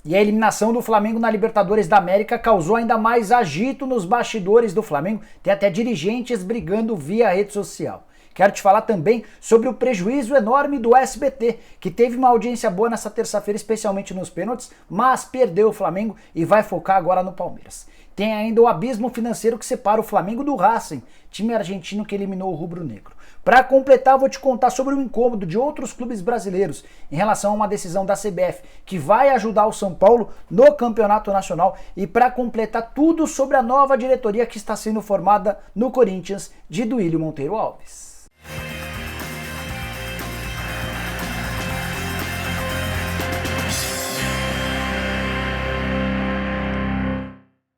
E a eliminação do Flamengo na Libertadores da América causou ainda mais agito nos bastidores do Flamengo, tem até dirigentes brigando via rede social. Quero te falar também sobre o prejuízo enorme do SBT, que teve uma audiência boa nessa terça-feira, especialmente nos pênaltis, mas perdeu o Flamengo e vai focar agora no Palmeiras. Tem ainda o abismo financeiro que separa o Flamengo do Racing, time argentino que eliminou o rubro-negro. Para completar, vou te contar sobre o incômodo de outros clubes brasileiros em relação a uma decisão da CBF que vai ajudar o São Paulo no Campeonato Nacional e para completar tudo sobre a nova diretoria que está sendo formada no Corinthians de Duílio Monteiro Alves.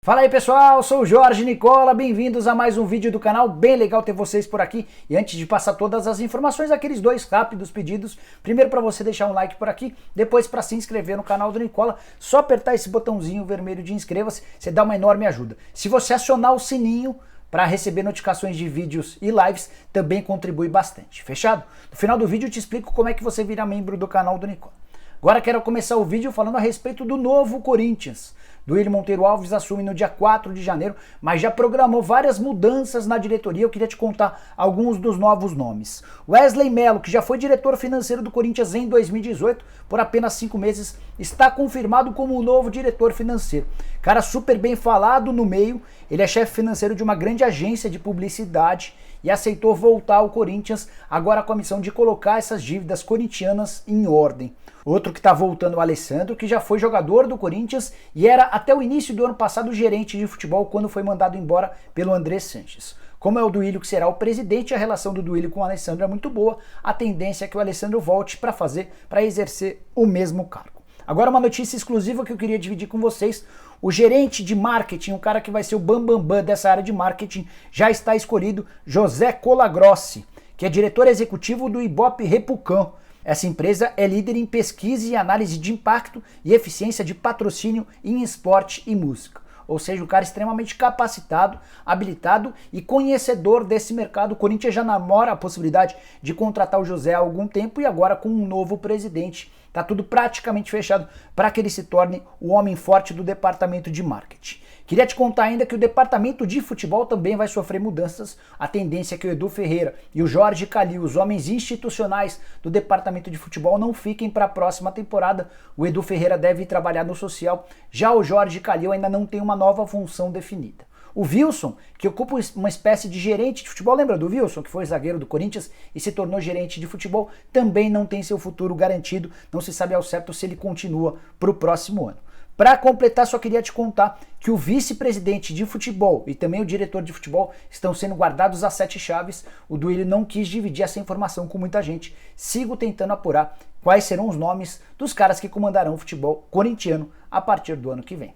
Fala aí pessoal, sou o Jorge Nicola, bem-vindos a mais um vídeo do canal, bem legal ter vocês por aqui. E antes de passar todas as informações, aqueles dois rápidos pedidos, primeiro para você deixar um like por aqui, depois para se inscrever no canal do Nicola, só apertar esse botãozinho vermelho de inscreva-se, você dá uma enorme ajuda. Se você acionar o sininho para receber notificações de vídeos e lives, também contribui bastante, fechado? No final do vídeo eu te explico como é que você vira membro do canal do Nicola. Agora quero começar o vídeo falando a respeito do novo Corinthians. Duílio Monteiro Alves assume no dia 4 de janeiro, mas já programou várias mudanças na diretoria. Eu queria te contar alguns dos novos nomes. Wesley Melo, que já foi diretor financeiro do Corinthians em 2018, por apenas 5 meses, está confirmado como o novo diretor financeiro. Cara super bem falado no meio, ele é chefe financeiro de uma grande agência de publicidade e aceitou voltar ao Corinthians, agora com a missão de colocar essas dívidas corintianas em ordem. Outro que está voltando é o Alessandro, que já foi jogador do Corinthians e era até o início do ano passado gerente de futebol quando foi mandado embora pelo André Sanches. Como é o Duílio que será o presidente, a relação do Duílio com o Alessandro é muito boa, a tendência é que o Alessandro volte para exercer o mesmo cargo. Agora uma notícia exclusiva que eu queria dividir com vocês. O gerente de marketing, o cara que vai ser o bambambam dessa área de marketing, já está escolhido, José Colagrossi, que é diretor executivo do Ibope Repucão. Essa empresa é líder em pesquisa e análise de impacto e eficiência de patrocínio em esporte e música. Ou seja, um cara extremamente capacitado, habilitado e conhecedor desse mercado. O Corinthians já namora a possibilidade de contratar o José há algum tempo e agora com um novo presidente. Está tudo praticamente fechado para que ele se torne o homem forte do departamento de marketing. Queria te contar ainda que o departamento de futebol também vai sofrer mudanças. A tendência é que o Edu Ferreira e o Jorge Calil, os homens institucionais do departamento de futebol, não fiquem para a próxima temporada. O Edu Ferreira deve trabalhar no social, já o Jorge Calil ainda não tem uma nova função definida. O Wilson, que ocupa uma espécie de gerente de futebol, lembra do Wilson, que foi zagueiro do Corinthians e se tornou gerente de futebol, também não tem seu futuro garantido, não se sabe ao certo se ele continua para o próximo ano. Para completar, só queria te contar que o vice-presidente de futebol e também o diretor de futebol estão sendo guardados a 7 chaves. O Duílio não quis dividir essa informação com muita gente. Sigo tentando apurar quais serão os nomes dos caras que comandarão o futebol corintiano a partir do ano que vem.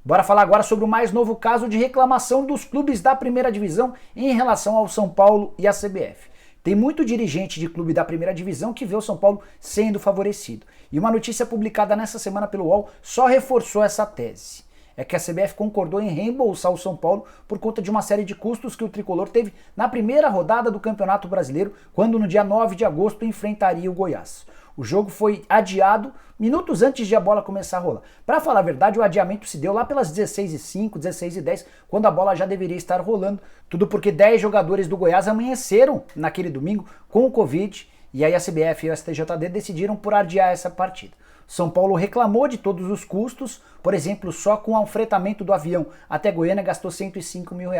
Bora falar agora sobre o mais novo caso de reclamação dos clubes da primeira divisão em relação ao São Paulo e à CBF. Tem muito dirigente de clube da primeira divisão que vê o São Paulo sendo favorecido. E uma notícia publicada nessa semana pelo UOL só reforçou essa tese. É que a CBF concordou em reembolsar o São Paulo por conta de uma série de custos que o tricolor teve na primeira rodada do Campeonato Brasileiro, quando no dia 9 de agosto enfrentaria o Goiás. O jogo foi adiado minutos antes de a bola começar a rolar. Para falar a verdade, o adiamento se deu lá pelas 16h05, 16h10, quando a bola já deveria estar rolando. Tudo porque 10 jogadores do Goiás amanheceram naquele domingo com o Covid, e aí a CBF e o STJD decidiram por adiar essa partida. São Paulo reclamou de todos os custos, por exemplo, só com o fretamento do avião até Goiânia gastou R$105 mil,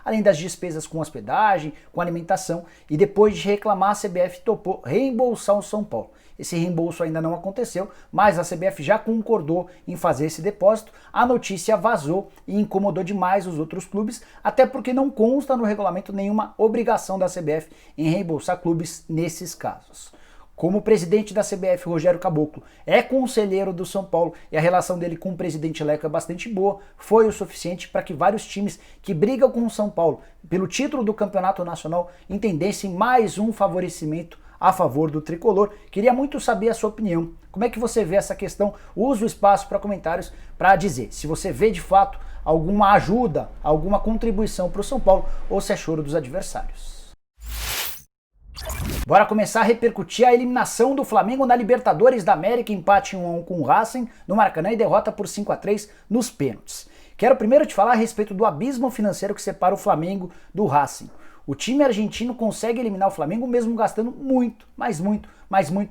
além das despesas com hospedagem, com alimentação, e depois de reclamar a CBF topou reembolsar o São Paulo. Esse reembolso ainda não aconteceu, mas a CBF já concordou em fazer esse depósito. A notícia vazou e incomodou demais os outros clubes, até porque não consta no regulamento nenhuma obrigação da CBF em reembolsar clubes nesses casos. Como o presidente da CBF, Rogério Caboclo, é conselheiro do São Paulo e a relação dele com o presidente Leco é bastante boa, foi o suficiente para que vários times que brigam com o São Paulo pelo título do Campeonato Nacional entendessem mais um favorecimento a favor do tricolor. Queria muito saber a sua opinião. Como é que você vê essa questão? Usa o espaço para comentários para dizer se você vê de fato alguma ajuda, alguma contribuição para o São Paulo ou se é choro dos adversários. Bora começar a repercutir a eliminação do Flamengo na Libertadores da América, empate 1-1 com o Racing no Maracanã e derrota por 5-3 nos pênaltis. Quero primeiro te falar a respeito do abismo financeiro que separa o Flamengo do Racing. O time argentino consegue eliminar o Flamengo mesmo gastando muito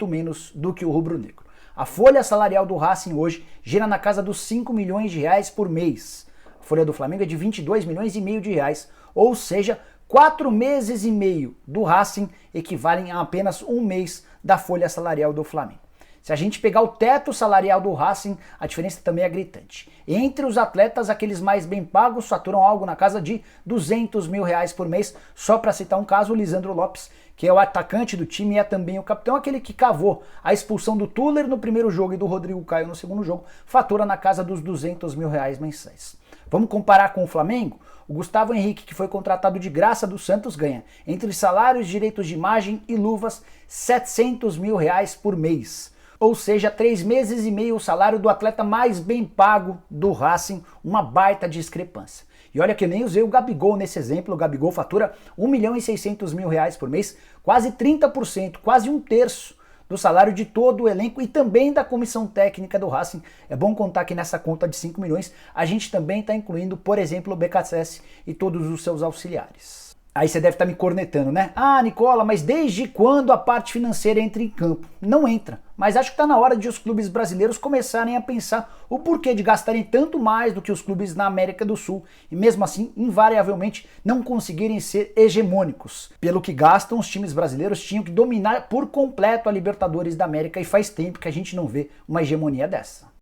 menos do que o rubro-negro. A folha salarial do Racing hoje gira na casa dos 5 milhões de reais por mês. A folha do Flamengo é de 22 milhões e meio de reais, ou seja, 4 meses e meio do Racing equivalem a apenas um mês da folha salarial do Flamengo. Se a gente pegar o teto salarial do Racing, a diferença também é gritante. Entre os atletas, aqueles mais bem pagos faturam algo na casa de 200 mil reais por mês. Só para citar um caso, o Lisandro Lopes, que é o atacante do time e é também o capitão, aquele que cavou a expulsão do Tuller no primeiro jogo e do Rodrigo Caio no segundo jogo, fatura na casa dos 200 mil reais mensais. Vamos comparar com o Flamengo? O Gustavo Henrique, que foi contratado de graça do Santos, ganha, entre salários, direitos de imagem e luvas, 700 mil reais por mês. Ou seja, 3 meses e meio o salário do atleta mais bem pago do Racing, uma baita discrepância. E olha que eu nem usei o Gabigol nesse exemplo, o Gabigol fatura 1 milhão e 600 mil reais por mês, quase 30%, quase um terço do salário de todo o elenco e também da comissão técnica do Racing. É bom contar que nessa conta de 5 milhões a gente também está incluindo, por exemplo, o BKSS e todos os seus auxiliares. Aí você deve estar me cornetando, né? Ah, Nicola, mas desde quando a parte financeira entra em campo? Não entra. Mas acho que está na hora de os clubes brasileiros começarem a pensar o porquê de gastarem tanto mais do que os clubes na América do Sul e mesmo assim, invariavelmente, não conseguirem ser hegemônicos. Pelo que gastam, os times brasileiros tinham que dominar por completo a Libertadores da América e faz tempo que a gente não vê uma hegemonia dessa.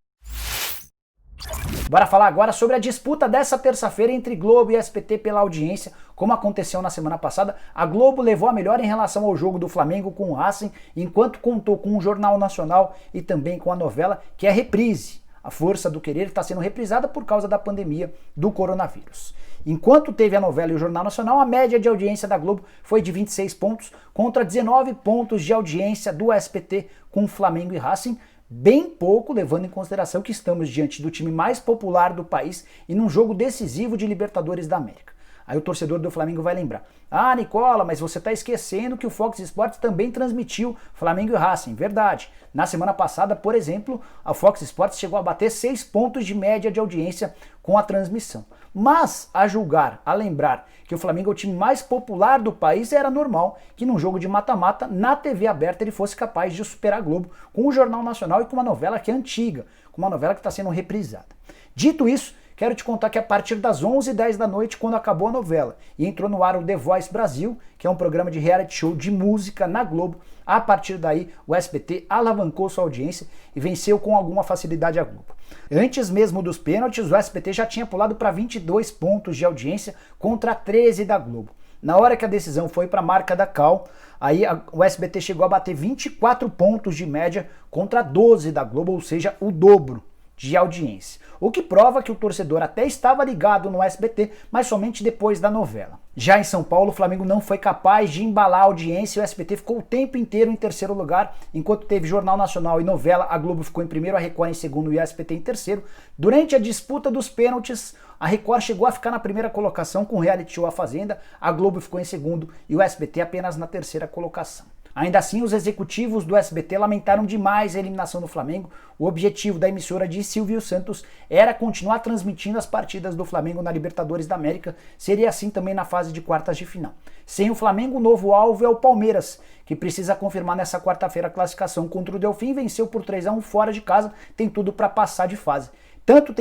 Bora falar agora sobre a disputa dessa terça-feira entre Globo e SBT pela audiência. Como aconteceu na semana passada, a Globo levou a melhor em relação ao jogo do Flamengo com o Racing, enquanto contou com o Jornal Nacional e também com a novela, que é Reprise. A Força do Querer está sendo reprisada por causa da pandemia do coronavírus. Enquanto teve a novela e o Jornal Nacional, a média de audiência da Globo foi de 26 pontos contra 19 pontos de audiência do SBT com Flamengo e Racing, bem pouco, levando em consideração que estamos diante do time mais popular do país e num jogo decisivo de Libertadores da América. Aí o torcedor do Flamengo vai lembrar: ah, Nicola, mas você está esquecendo que o Fox Sports também transmitiu Flamengo e Racing. Verdade. Na semana passada, por exemplo, a Fox Sports chegou a bater 6 pontos de média de audiência com a transmissão. Mas, a julgar, a lembrar que o Flamengo é o time mais popular do país, era normal que num jogo de mata-mata, na TV aberta, ele fosse capaz de superar a Globo com o Jornal Nacional e com uma novela que é antiga, com uma novela que está sendo reprisada. Dito isso, quero te contar que a partir das 11h10 da noite, quando acabou a novela e entrou no ar o The Voice Brasil, que é um programa de reality show de música na Globo, a partir daí o SBT alavancou sua audiência e venceu com alguma facilidade a Globo. Antes mesmo dos pênaltis, o SBT já tinha pulado para 22 pontos de audiência contra 13 da Globo. Na hora que a decisão foi para a marca da Cal, aí o SBT chegou a bater 24 pontos de média contra 12 da Globo, ou seja, o dobro de audiência. O que prova que o torcedor até estava ligado no SBT, mas somente depois da novela. Já em São Paulo, o Flamengo não foi capaz de embalar a audiência e o SBT ficou o tempo inteiro em terceiro lugar, enquanto teve Jornal Nacional e novela, a Globo ficou em primeiro, a Record em segundo e o SBT em terceiro. Durante a disputa dos pênaltis, a Record chegou a ficar na primeira colocação com o reality show A Fazenda, a Globo ficou em segundo e o SBT apenas na terceira colocação. Ainda assim, os executivos do SBT lamentaram demais a eliminação do Flamengo. O objetivo da emissora de Silvio Santos era continuar transmitindo as partidas do Flamengo na Libertadores da América. Seria assim também na fase de quartas de final. Sem o Flamengo, o novo alvo é o Palmeiras, que precisa confirmar nessa quarta-feira a classificação contra o Delfim, venceu por 3-1 fora de casa, tem tudo para passar de fase. Tanto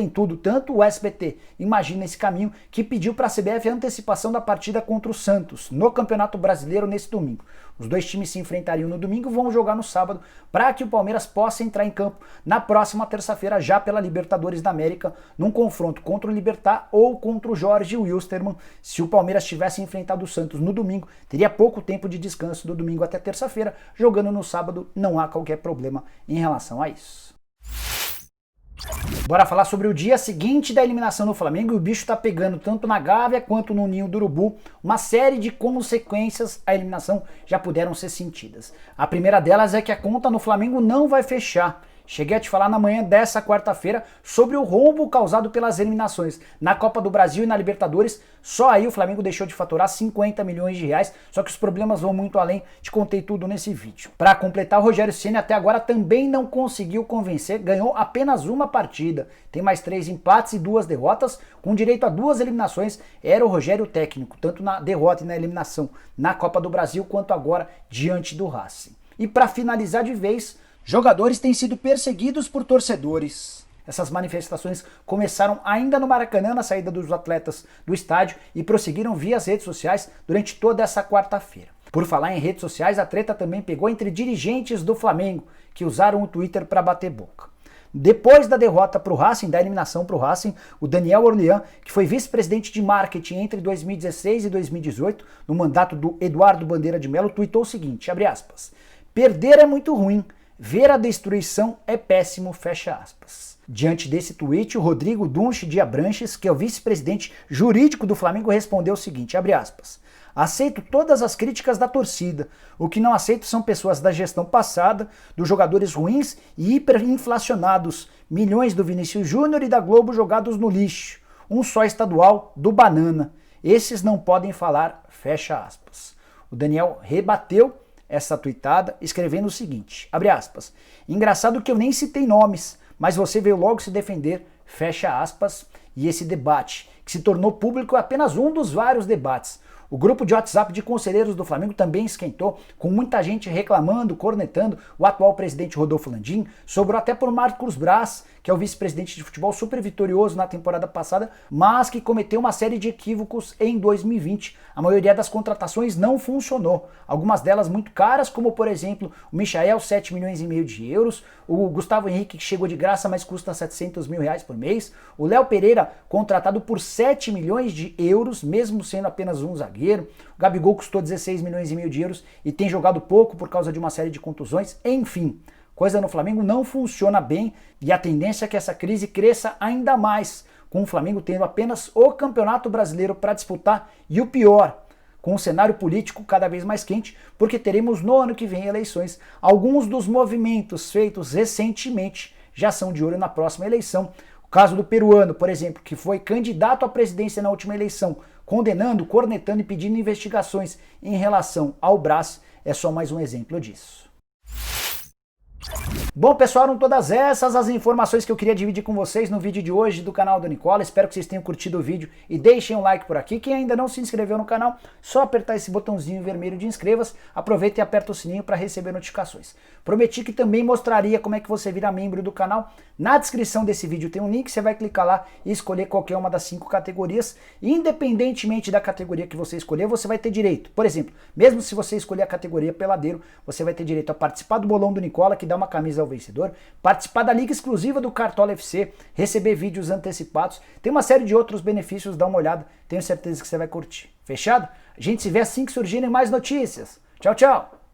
o SBT, imagina esse caminho, que pediu para a CBF a antecipação da partida contra o Santos, no Campeonato Brasileiro nesse domingo. Os dois times se enfrentariam no domingo e vão jogar no sábado para que o Palmeiras possa entrar em campo na próxima terça-feira já pela Libertadores da América, num confronto contra o Libertad ou contra o Jorge Wilstermann. Se o Palmeiras tivesse enfrentado o Santos no domingo, teria pouco tempo de descanso do domingo até terça-feira, jogando no sábado não há qualquer problema em relação a isso. Bora falar sobre o dia seguinte da eliminação do Flamengo e o bicho tá pegando tanto na Gávea quanto no Ninho do Urubu. Uma série de consequências à eliminação já puderam ser sentidas. A primeira delas é que a conta no Flamengo não vai fechar. Cheguei a te falar na manhã dessa quarta-feira sobre o rombo causado pelas eliminações na Copa do Brasil e na Libertadores. Só aí o Flamengo deixou de faturar 50 milhões de reais, só que os problemas vão muito além, te contei tudo nesse vídeo. Para completar, o Rogério Ceni até agora também não conseguiu convencer, ganhou apenas uma partida, tem mais 3 empates e 2 derrotas, com direito a 2 eliminações, era o Rogério técnico, tanto na derrota e na eliminação na Copa do Brasil, quanto agora diante do Racing. E para finalizar de vez, jogadores têm sido perseguidos por torcedores. Essas manifestações começaram ainda no Maracanã, na saída dos atletas do estádio, e prosseguiram via as redes sociais durante toda essa quarta-feira. Por falar em redes sociais, a treta também pegou entre dirigentes do Flamengo, que usaram o Twitter para bater boca. Depois da derrota para o Racing, da eliminação para o Racing, o Daniel Orlean, que foi vice-presidente de marketing entre 2016 e 2018, no mandato do Eduardo Bandeira de Mello, tweetou o seguinte, abre aspas, perder é muito ruim, ver a destruição é péssimo, fecha aspas. Diante desse tweet, o Rodrigo Dunche de Abranches, que é o vice-presidente jurídico do Flamengo, respondeu o seguinte, abre aspas, aceito todas as críticas da torcida, o que não aceito são pessoas da gestão passada, dos jogadores ruins e hiperinflacionados, milhões do Vinícius Júnior e da Globo jogados no lixo, um só estadual do Banana, esses não podem falar, fecha aspas. O Daniel rebateu essa tweetada, escrevendo o seguinte, abre aspas, engraçado que eu nem citei nomes, mas você veio logo se defender, fecha aspas, e esse debate, que se tornou público, é apenas um dos vários debates. O grupo de WhatsApp de conselheiros do Flamengo também esquentou, com muita gente reclamando, cornetando o atual presidente Rodolfo Landim, sobrou até por Marcos Braz, que é o vice-presidente de futebol super vitorioso na temporada passada, mas que cometeu uma série de equívocos em 2020. A maioria das contratações não funcionou, algumas delas muito caras, como por exemplo o Michael, 7 milhões e meio de euros, o Gustavo Henrique, que chegou de graça, mas custa 700 mil reais por mês, o Léo Pereira, contratado por 7 milhões de euros, mesmo sendo apenas um zagueiro, o Gabigol custou 16 milhões e meio de euros e tem jogado pouco por causa de uma série de contusões, enfim. Coisa no Flamengo não funciona bem e a tendência é que essa crise cresça ainda mais, com o Flamengo tendo apenas o Campeonato Brasileiro para disputar e o pior, com um cenário político cada vez mais quente, porque teremos no ano que vem eleições. Alguns dos movimentos feitos recentemente já são de olho na próxima eleição. O caso do peruano, por exemplo, que foi candidato à presidência na última eleição, condenando, cornetando e pedindo investigações em relação ao Brás, é só mais um exemplo disso. Bom, pessoal, eram todas essas as informações que eu queria dividir com vocês no vídeo de hoje do canal do Nicola. Espero que vocês tenham curtido o vídeo e deixem um like por aqui. Quem ainda não se inscreveu no canal, só apertar esse botãozinho vermelho de inscreva-se, aproveita e aperta o sininho para receber notificações. Prometi que também mostraria como é que você vira membro do canal. Na descrição desse vídeo tem um link, você vai clicar lá e escolher qualquer uma das 5 categorias. Independentemente da categoria que você escolher, você vai ter direito. Por exemplo, mesmo se você escolher a categoria peladeiro, você vai ter direito a participar do bolão do Nicola, que dá uma camisa ao vencedor, participar da liga exclusiva do Cartola FC, receber vídeos antecipados, tem uma série de outros benefícios, dá uma olhada, tenho certeza que você vai curtir. Fechado? A gente se vê assim que surgirem mais notícias. Tchau, tchau!